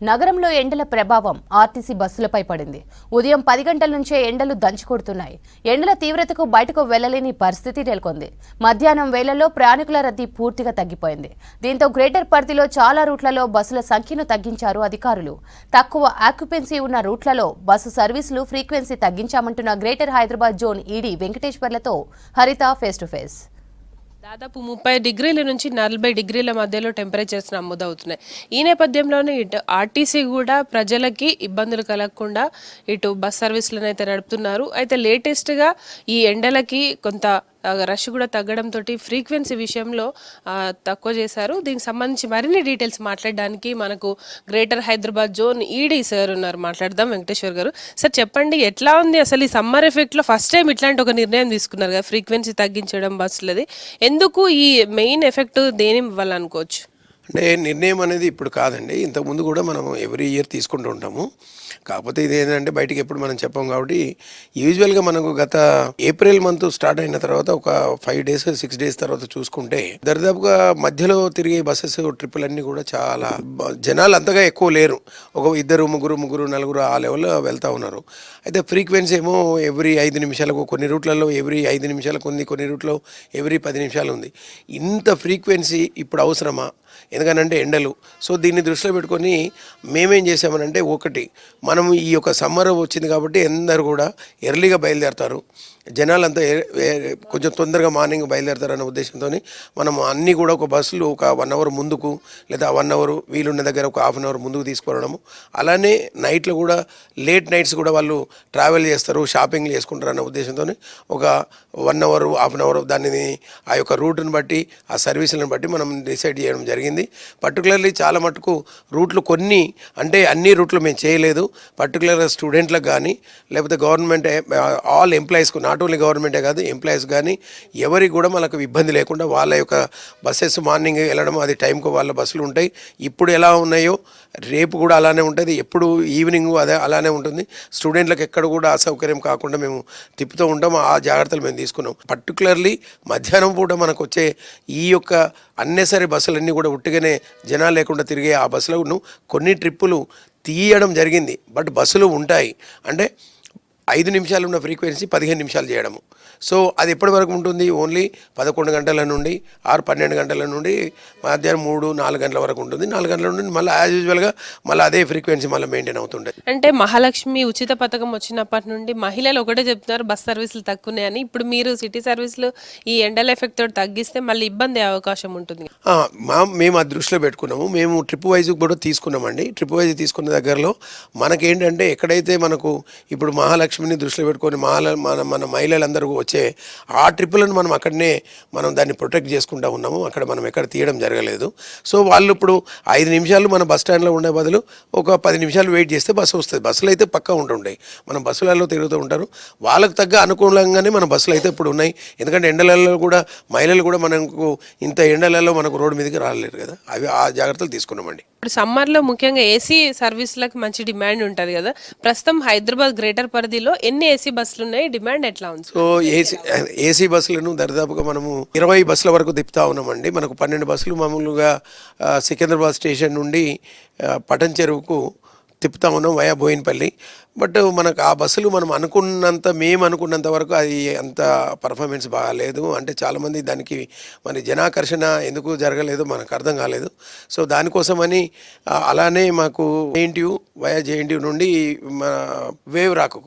నగరంలో ఎండల ప్రభావం ఆర్టీసీ బస్సులపై పడింది. ఉదయం 10 గంటల నుంచే ఎండలు దంచుకొడుతున్నాయి. ఎండల తీవ్రతకు బయటకు వెళ్లలేని పరిస్థితి నెలకొంది. మధ్యాహ్నం వేళల్లో ప్రయాణికుల రద్దీ పూర్తిగా తగ్గిపోయింది. దీంతో గ్రేటర్ పరిధిలో చాలా రూట్లలో బస్సుల సంఖ్యను తగ్గించారు అధికారులు. తక్కువ ఆక్యుపెన్సీ ఉన్న రూట్లలో బస్సు సర్వీసులు ఫ్రీక్వెన్సీ తగ్గించామంటున్న గ్రేటర్ హైదరాబాద్ జోన్ ఈడీ వెంకటేశ్వర్లతో హరిత ఫేస్ టు ఫేస్. దాదాపు 30 డిగ్రీల నుంచి 40 డిగ్రీల మధ్యలో టెంపరేచర్స్ నమోదవుతున్నాయి. ఈ నేపథ్యంలోనే ఇటు ఆర్టీసీ కూడా ప్రజలకి ఇబ్బందులు కలగకుండా ఇటు బస్ సర్వీసులను అయితే నడుపుతున్నారు. అయితే లేటెస్ట్గా ఈ ఎండలకి కొంత రష్ కూడా తగ్గడంతో ఫ్రీక్వెన్సీ విషయంలో తక్కువ చేశారు. దీనికి సంబంధించి మరిన్ని డీటెయిల్స్ మాట్లాడడానికి మనకు greater Hyderabad zone ED sir ఉన్నారు. మాట్లాడదాం. వెంకటేశ్వర్ గారు, సార్ చెప్పండి, ఎట్లా ఉంది అసలు ఈ సమ్మర్ ఎఫెక్ట్లో ఫస్ట్ టైం ఇట్లాంటి ఒక నిర్ణయం తీసుకున్నారు కదా, ఫ్రీక్వెన్సీ తగ్గించడం బస్సులది. ఎందుకు ఈ మెయిన్ ఎఫెక్ట్ దేని వల్ల అనుకోవచ్చు? అంటే నిర్ణయం అనేది ఇప్పుడు కాదండి, ఇంతకుముందు కూడా మనం ఎవ్రీ ఇయర్ తీసుకుంటూ ఉంటాము. కాకపోతే ఇది ఏంటంటే బయటికి ఎప్పుడు మనం చెప్పాం కాబట్టి యూజువల్గా మనకు గత ఏప్రిల్ మంత్ స్టార్ట్ అయిన తర్వాత ఒక 5 డేస్ 6 డేస్ తర్వాత చూసుకుంటే దరిదాపుగా మధ్యలో తిరిగే బస్సెస్ ట్రిప్పులన్నీ కూడా చాలా జనాలు అంతగా ఎక్కువ లేరు. ఒక 2 ముగ్గురు నలుగురు ఆ లెవెల్లో వెళ్తూ ఉన్నారు. అయితే ఫ్రీక్వెన్సీ ఏమో ఎవ్రీ 5 నిమిషాలకు, కొన్ని రూట్లలో ఎవ్రీ 5 నిమిషాలకు ఉంది, కొన్ని రూట్లో ఎవ్రీ 10 నిమిషాలు ఉంది. ఇంత ఫ్రీక్వెన్సీ ఇప్పుడు అవసరమా? ఎందుకనంటే ఎండలు. సో దీన్ని దృష్టిలో పెట్టుకొని మేమేం చేసామనంటే, ఒకటి మనం ఈ యొక్క సమ్మర్ వచ్చింది కాబట్టి అందరూ కూడా ఎర్లీగా బయలుదేరతారు, జనాలంతా కొంచెం తొందరగా మార్నింగ్ బయలుదేరతారనే ఉద్దేశంతో మనం అన్నీ కూడా ఒక బస్సులు ఒక 1 అవర్ ముందుకు, లేదా 1 అవర్ వీలున్న దగ్గర ఒక ½ అవర్ ముందుకు తీసుకురావడము. అలానే నైట్లో కూడా లేట్ నైట్స్ కూడా వాళ్ళు ట్రావెల్ చేస్తారు, షాపింగ్ చేసుకుంటారు అన్న ఉద్దేశంతో ఒక 1 అవర్ ½ అవర్ దానిని ఆ యొక్క రూట్ని బట్టి, ఆ సర్వీసులను బట్టి మనం డిసైడ్ చేయడం జరిగింది. పర్టికులర్లీ చాలా మటుకు రూట్లు కొన్ని, అంటే అన్ని రూట్లు మేము చేయలేదు. పర్టికులర్గా స్టూడెంట్లకు కానీ, లేకపోతే గవర్నమెంట్ ఆల్ ఎంప్లాయీస్కు, నాట్ ఓన్లీ గవర్నమెంటే కాదు ఎంప్లాయీస్ కానీ ఎవరికి కూడా మనకు ఇబ్బంది లేకుండా వాళ్ళ యొక్క బస్సెస్ మార్నింగ్ వెళ్ళడం, అది టైంకు వాళ్ళ బస్సులు ఉంటాయి. ఇప్పుడు ఎలా ఉన్నాయో రేపు కూడా అలానే ఉంటుంది, ఎప్పుడు ఈవినింగ్ అదే అలానే ఉంటుంది. స్టూడెంట్లకు ఎక్కడ కూడా అసౌకర్యం కాకుండా మేము తిప్పుతూ ఉంటాం. ఆ జాగ్రత్తలు మేము తీసుకున్నాం. పర్టికులర్లీ మధ్యాహ్నం పూట మనకు వచ్చే ఈ యొక్క అన్నెసరీ బస్సులన్నీ కూడా ఉట్టిగానే జనాలు లేకుండా తిరిగే ఆ బస్సులను కొన్ని ట్రిప్పులు తీయడం జరిగింది. బట్ బస్సులు ఉంటాయి, అంటే 5 నిమిషాలు ఉన్న ఫ్రీక్వెన్సీ 15 నిమిషాలు చేయడము. సో అది ఎప్పటి వరకు ఉంటుంది? ఓన్లీ 11 గంటల నుండి 12 గంటల నుండి మధ్యాహ్నం 3-4 గంటల వరకు ఉంటుంది. 4 గంటల నుండి మళ్ళీ యాజ్ యూజువల్గా మళ్ళీ అదే ఫ్రీక్వెన్సీ మళ్ళీ మెయింటైన్ అవుతుంటుంది. అంటే మహాలక్ష్మి ఉచిత పథకం వచ్చినప్పటి నుండి మహిళలు ఒకటే చెప్తున్నారు, బస్ సర్వీసులు తక్కువనే. ఇప్పుడు మీరు సిటీ సర్వీసులు ఈ ఎండల ఎఫెక్ట్ తోటి తగ్గిస్తే మళ్ళీ ఇబ్బంది అయ్యే అవకాశం ఉంటుంది. మేము ఆ దృష్టిలో పెట్టుకున్నాము. మేము ట్రిప్ వైజ్ కూడా తీసుకున్నామండి. ట్రిప్ వైజ్ తీసుకున్న దగ్గరలో మనకేంటంటే ఎక్కడైతే మనకు ఇప్పుడు మహాలక్ష్మిని దృష్టిలో పెట్టుకొని మన మహిళలందరూ వచ్చే ఆ ట్రిప్పులను మనం అక్కడనే మనం దాన్ని ప్రొటెక్ట్ చేసుకుంటూ ఉన్నాము. అక్కడ మనం ఎక్కడ తీయడం జరగలేదు. సో వాళ్ళు ఇప్పుడు 5 నిమిషాలు మన బస్ స్టాండ్లో ఉండే బదులు ఒక 10 నిమిషాలు వెయిట్ చేస్తే బస్సు వస్తుంది. బస్సులు అయితే పక్కా ఉంటుంటాయి, మనం బస్సులలో తిరుగుతూ ఉంటారు. వాళ్ళకు తగ్గ అనుకూలంగానే మన బస్సులు అయితే ఇప్పుడు ఉన్నాయి. ఎందుకంటే ఎండలలో కూడా మహిళలు కూడా మనకు ఇంత ఎండలలో మనకు రోడ్డు మీదకి రాలేరు కదా, అవి ఆ జాగ్రత్తలు తీసుకున్నామండి. ఇప్పుడు సమ్మర్లో ముఖ్యంగా ఏసీ సర్వీసులకు మంచి డిమాండ్ ఉంటుంది కదా. ప్రస్తుతం హైదరాబాద్ గ్రేటర్ పరిధిలో ఎన్ని ఏసీ బస్సులు ఉన్నాయి? డిమాండ్ ఎట్లా ఉంది? సో ఏసీ బస్సులను దరిదాపుగా మనము 20 బస్సుల వరకు తిప్పుతా ఉన్నామండి. మనకు 12 బస్సులు మామూలుగా సికింద్రాబాద్ స్టేషన్ నుండి పటన్ చెరువుకు తిప్పుతా ఉన్నాం వయా బోయినపల్లి. బట్ మనకు ఆ బస్సులు మేము అనుకున్నంత వరకు అది అంత పర్ఫార్మెన్స్ బాగాలేదు. అంటే చాలామంది దానికి మరి జనాకర్షణ ఎందుకు జరగలేదు మనకు అర్థం కాలేదు. సో దానికోసమని అలానే మాకు జేఎన్టీయూ వయా జేఎన్టీయూ నుండి వేవ్ రాకు,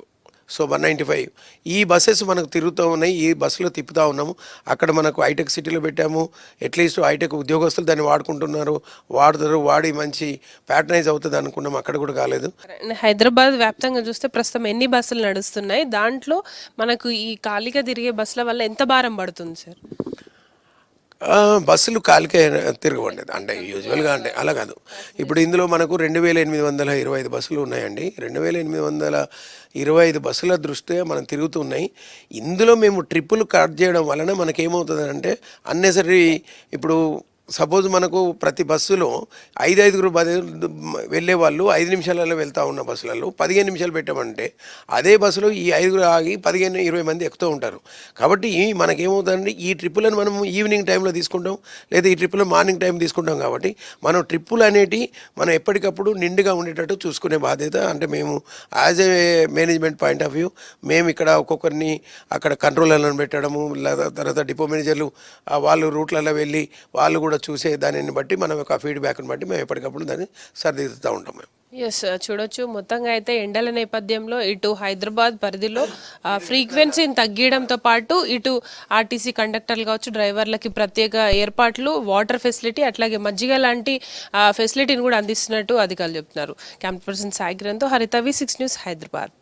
సో 195 ఈ బస్సెస్ మనకు తిరుగుతూ ఉన్నాయి. ఈ బస్సులో తిప్పుతూ ఉన్నాము. అక్కడ మనకు హైటెక్ సిటీలో పెట్టాము. అట్లీస్ట్ హైటెక్ ఉద్యోగస్తులు దాన్ని వాడుకుంటున్నారు, వాడి మంచి ప్యాటర్నైజ్ అవుతుంది అనుకున్నాము. అక్కడ కూడా కాలేదు. హైదరాబాద్ వ్యాప్తంగా చూస్తే ప్రస్తుతం ఎన్ని బస్సులు నడుస్తున్నాయి? దాంట్లో మనకు ఈ ఖాళీగా తిరిగే బస్సుల వల్ల ఎంత భారం పడుతుంది సార్? బస్సులు కాలికే తిరగవండి, అంటే యూజువల్గా అంటే అలా కాదు. ఇప్పుడు ఇందులో మనకు 2825 బస్సులు ఉన్నాయండి. 2825 బస్సుల దృష్ట్యా మనం తిరుగుతున్నాయి. ఇందులో మేము ట్రిప్పులు కట్ చేయడం వలన మనకేమవుతుందంటే అన్నెసరీ ఇప్పుడు సపోజ్ మనకు ప్రతి బస్సులో 5 వెళ్ళే వాళ్ళు 5 నిమిషాలలో వెళ్తూ ఉన్న బస్సులలో 15 నిమిషాలు పెట్టామంటే అదే బస్సులో ఈ 5 ఆగి 15-20 మంది ఎక్కుతూ ఉంటారు. కాబట్టి మనకేమవుతుందంటే ఈ ట్రిప్పులను మనం ఈవినింగ్ టైంలో తీసుకుంటాం, లేదా ఈ ట్రిప్పులో మార్నింగ్ టైం తీసుకుంటాం. కాబట్టి మనం ట్రిప్పులు అనేటి మనం ఎప్పటికప్పుడు నిండుగా ఉండేటట్టు చూసుకునే బాధ్యత, అంటే మేము as a management point of view మేము ఇక్కడ ఒక్కొక్కరిని అక్కడ కంట్రోలర్లను పెట్టడము, లేదా తర్వాత డిపో మేనేజర్లు వాళ్ళు రూట్లలో వెళ్ళి వాళ్ళు కూడా చూసే దానిని బట్టి మనం యొక్క ఫీడ్బ్యాక్ని బట్టి మేము ఎప్పటికప్పుడు దాన్ని సరిదిద్దుతూ ఉంటాం మేము. ఎస్, చూడొచ్చు. మొత్తంగా అయితే ఎండల నేపథ్యంలో ఇటు హైదరాబాద్ పరిధిలో ఫ్రీక్వెన్సీని తగ్గించడంతో పాటు ఇటు ఆర్టీసీ కండక్టర్లు కావచ్చు, డ్రైవర్లకి ప్రత్యేక ఏర్పాట్లు, వాటర్ ఫెసిలిటీ, అట్లాగే మజ్జిగ లాంటి ఫెసిలిటీని కూడా అందిస్తున్నట్టు అధికారులు చెప్తున్నారు. కెమెరా పర్సన్ సాయి కిరణ్తో హరిత, V6 న్యూస్, హైదరాబాద్.